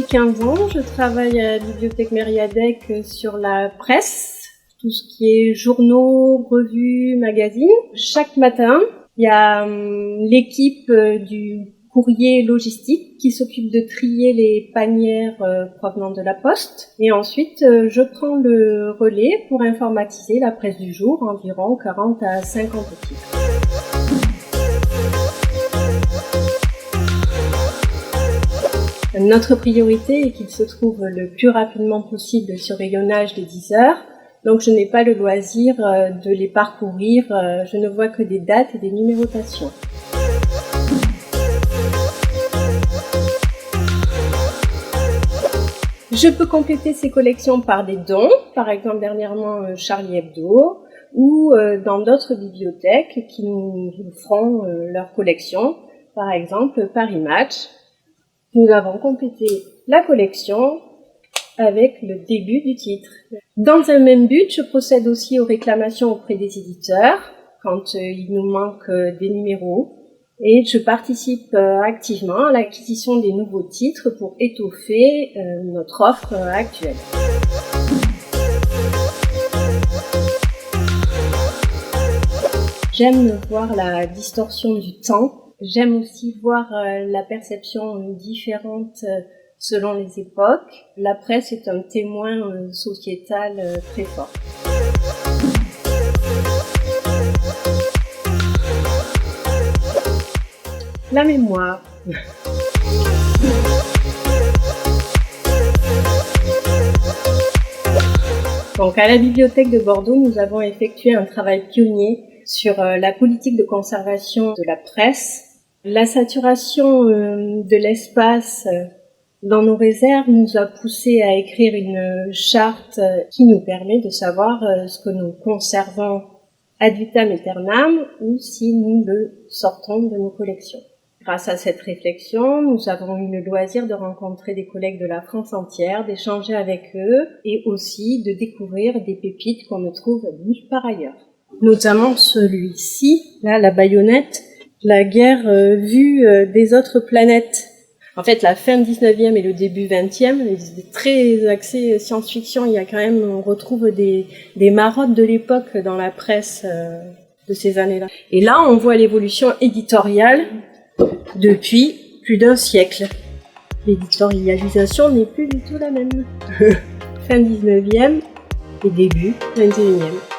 15 ans, je travaille à la bibliothèque Mériadec sur la presse, tout ce qui est journaux, revues, magazines. Chaque matin, il y a l'équipe du courrier logistique qui s'occupe de trier les panières provenant de la poste. Et ensuite, je prends le relais pour informatiser la presse du jour, environ 40 à 50 titres. Notre priorité est qu'il se trouve le plus rapidement possible sur rayonnage des 10 heures. Donc je n'ai pas le loisir de les parcourir, je ne vois que des dates et des numérotations. Je peux compléter ces collections par des dons, par exemple dernièrement Charlie Hebdo, ou dans d'autres bibliothèques qui nous feront leur collection, par exemple Paris Match. Nous avons complété la collection avec le début du titre. Dans un même but, je procède aussi aux réclamations auprès des éditeurs quand il nous manque des numéros et je participe activement à l'acquisition des nouveaux titres pour étoffer notre offre actuelle. J'aime voir la distorsion du temps. J'aime aussi voir la perception différente selon les époques. La presse est un témoin sociétal très fort. La mémoire. Donc, à la bibliothèque de Bordeaux, nous avons effectué un travail pionnier sur la politique de conservation de la presse. La saturation de l'espace dans nos réserves nous a poussé à écrire une charte qui nous permet de savoir ce que nous conservons ad vitam aeternam ou si nous le sortons de nos collections. Grâce à cette réflexion, nous avons eu le loisir de rencontrer des collègues de la France entière, d'échanger avec eux et aussi de découvrir des pépites qu'on ne trouve nulle part ailleurs. Notamment celui-ci, là, la baïonnette, la guerre vue des autres planètes. En fait, la fin 19e et le début 20e, très axé science-fiction, il y a quand même, on retrouve des marottes de l'époque dans la presse de ces années-là. Et là, on voit l'évolution éditoriale depuis plus d'un siècle. L'éditorialisation n'est plus du tout la même. Fin 19e et début 21e.